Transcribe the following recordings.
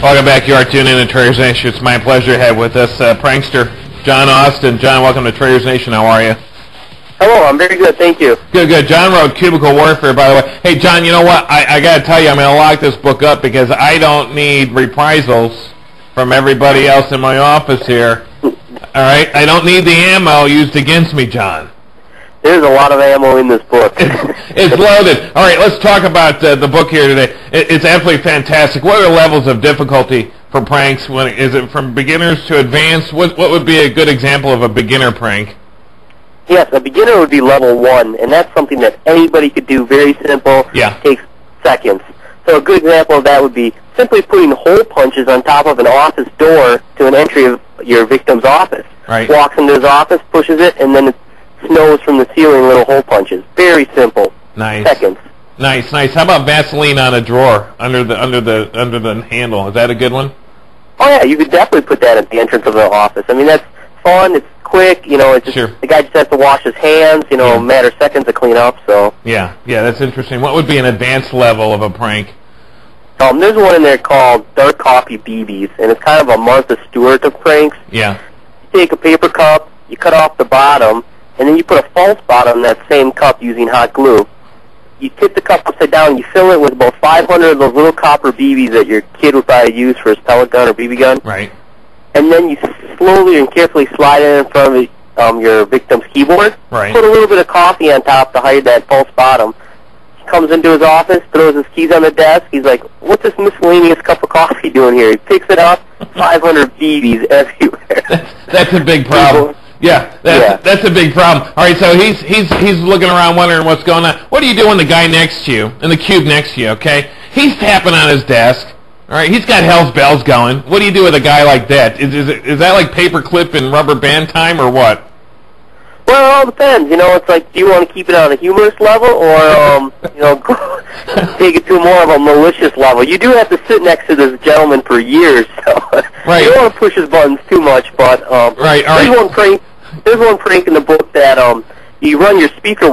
Welcome back. You are tuned in to Traders Nation. It's my pleasure to have with us prankster John Austin. John, welcome to Traders Nation. How are you? Hello, I'm very good, thank you. Good, good. John wrote Cubicle Warfare, by the way. Hey, John, you know what? I got to tell you, I'm going to lock this book up because I don't need reprisals from everybody else in my office here. All right? I don't need the ammo used against me, John. There's a lot of ammo in this book. It's loaded. All right, let's talk about the book here today. It's absolutely fantastic. What are the levels of difficulty for pranks? Is it from beginners to advanced? What would be a good example of a beginner prank? Yes, a beginner would be level 1, and that's something that anybody could do, very simple, takes seconds. So a good example of that would be simply putting hole punches on top of an office door to an entry of your victim's office. Right. Walks into his office, pushes it, and then it snows from the ceiling little hole punches. Very simple. Nice. Seconds. Nice, nice. How about Vaseline on a drawer under the handle? Is that a good one? Oh yeah, you could definitely put that at the entrance of the office. I mean, that's fun. It's quick. You know, it's just the guy just has to wash his hands. You know, a matter of seconds to clean up. So yeah, that's interesting. What would be an advanced level of a prank? There's one in there called Dark Coffee BBs, and it's kind of a Martha Stewart of pranks. Yeah. You take a paper cup, you cut off the bottom, and then you put a false bottom in that same cup using hot glue. You tip the cup upside down, and you fill it with about 500 of those little copper BBs that your kid would probably use for his pellet gun or BB gun. Right. And then you slowly and carefully slide it in front of your victim's keyboard. Right. Put a little bit of coffee on top to hide that false bottom. He comes into his office, throws his keys on the desk. He's like, "What's this miscellaneous cup of coffee doing here?" He picks it up, 500 BBs everywhere. That's a big problem. Yeah, that's a big problem. All right, so he's looking around wondering what's going on. What do you do when the guy next to you, in the cube next to you, okay? He's tapping on his desk. All right, he's got hell's bells going. What do you do with a guy like that? Is that like paper clip and rubber band time or what? Well, it all depends. You know, it's like, do you want to keep it on a humorous level or, you know, take it to more of a malicious level? You do have to sit next to this gentleman for years, so you don't want to push his buttons too much. But there's one prank in the book that you run your speaker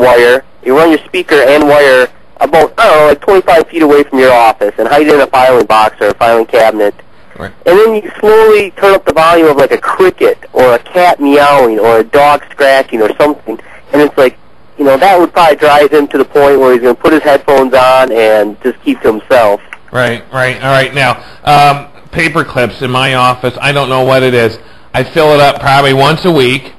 and wire about, I don't know, like 25 feet away from your office and hide it in a filing box or a filing cabinet. Right. And then you slowly turn up the volume of like a cricket or a cat meowing or a dog scratching or something. And it's like, you know, that would probably drive him to the point where he's going to put his headphones on and just keep to himself. Right. All right. Now, paper clips in my office, I don't know what it is. I fill it up probably once a week.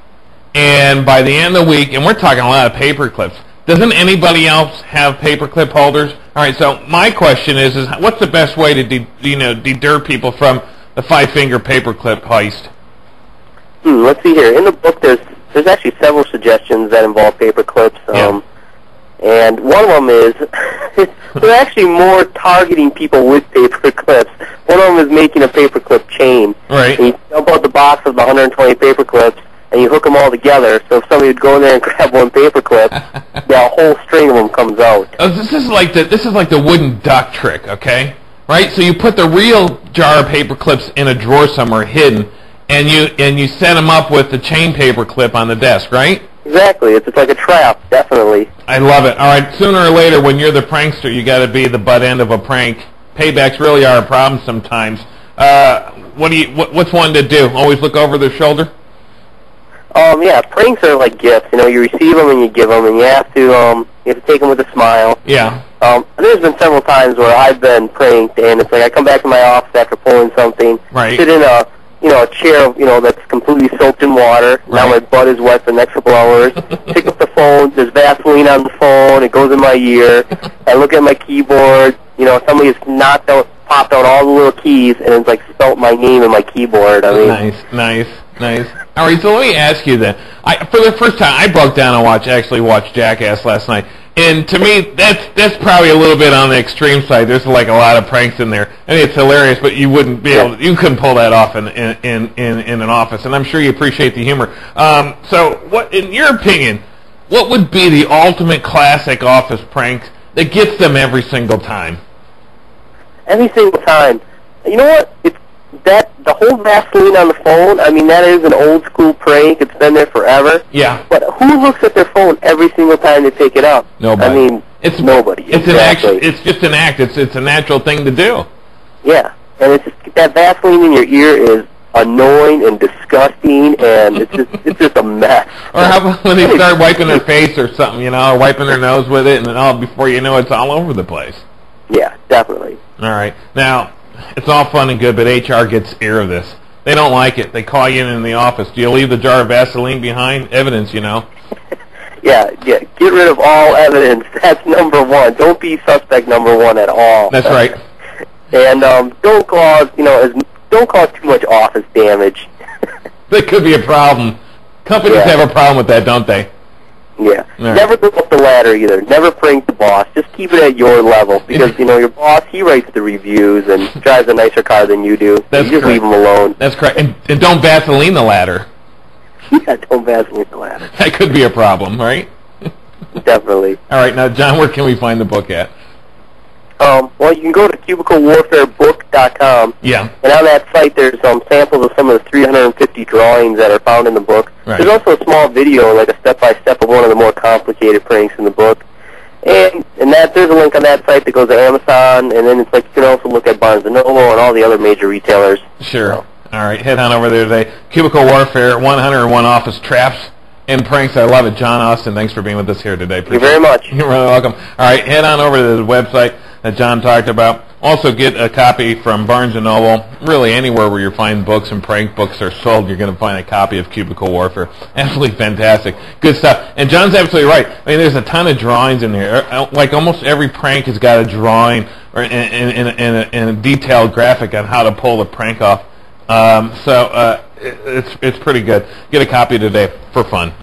And by the end of the week, and we're talking a lot of paper clips, doesn't anybody else have paper clip holders? All right, so my question is what's the best way to deter people from the 5-finger paper clip heist? Let's see here. In the book, there's actually several suggestions that involve paper clips. And one of them is they're actually more targeting people with paper clips. One of them is making a paper clip chain. Right. And you dump out the box of the 120 paper clips, and you hook them all together. So if somebody would go in there and grab one paper clip, the whole string of them comes out. Oh, this is like the wooden duck trick, okay? Right. So you put the real jar of paper clips in a drawer somewhere hidden, and you set them up with the chain paper clip on the desk, right? Exactly. It's like a trap, definitely. I love it. All right. Sooner or later, when you're the prankster, you got to be the butt end of a prank. Paybacks really are a problem sometimes. What's one to do? Always look over their shoulder. Yeah, pranks are like gifts. You know, you receive them and you give them, and you have to take them with a smile. Yeah. There's been several times where I've been pranked, and it's like I come back to my office after pulling something, sit in a chair, that's completely soaked in water. Right. Now my butt is wet for the next couple hours. Pick up the phone. There's Vaseline on the phone. It goes in my ear. I look at my keyboard. Somebody has popped out all the little keys, and it's like spelt my name in my keyboard. I mean, nice. All right, so let me ask you then. For the first time, I broke down and watched Jackass last night, and to me, that's probably a little bit on the extreme side. There's like a lot of pranks in there. I mean, it's hilarious, but you wouldn't be able, you couldn't pull that off in an office, and I'm sure you appreciate the humor. So, what, in your opinion, what would be the ultimate classic office prank that gets them every single time? Every single time. You know what? It's the whole Vaseline on the phone, I mean, that is an old school prank. It's been there forever. Yeah. But who looks at their phone every single time they pick it up? Nobody. I mean, it's nobody. It's an act. It's just an act. It's a natural thing to do. Yeah. and it's just, that Vaseline in your ear is annoying and disgusting, and it's just a mess. Or how about when they start wiping their face or something, you know, or wiping their nose with it, and then before you know it's all over the place. Yeah, definitely. All right. Now, it's all fun and good, but HR gets ear of this. They don't like it. They call you in the office. Do you leave the jar of Vaseline behind? Evidence, you know. Yeah. Get rid of all evidence. That's number one. Don't be suspect number one at all. That's right. And don't cause too much office damage. That could be a problem. Companies have a problem with that, don't they? Yeah. Right. Never go up the ladder either. Never prank the boss. Just keep it at your level, because your boss, he writes the reviews and drives a nicer car than you do. That's you just leave him alone. That's correct. And don't Vaseline the ladder. Yeah, don't Vaseline the ladder. That could be a problem, right? Definitely. All right, now, John, where can we find the book at? Well, you can go to cubiclewarfarebook.com. Yeah. And on that site, there's samples of some of the 350 drawings that are found in the book. Right. There's also a small video, like a step-by-step of one of the more complicated pranks in the book. And there's a link on that site that goes to Amazon, and then it's like you can also look at Barnes & Noble and all the other major retailers. Sure. So. All right, head on over there today. Cubicle Warfare, 101 office traps and pranks. I love it. John Austin, thanks for being with us here today. Thank you very much. You're really welcome. All right, head on over to the website that John talked about. Also get a copy from Barnes & Noble. Really, anywhere where you find books and prank books are sold, you're going to find a copy of Cubicle Warfare. Absolutely fantastic. Good stuff. And John's absolutely right. I mean, there's a ton of drawings in there. Like almost every prank has got a drawing or and a detailed graphic on how to pull the prank off. It's pretty good. Get a copy today for fun.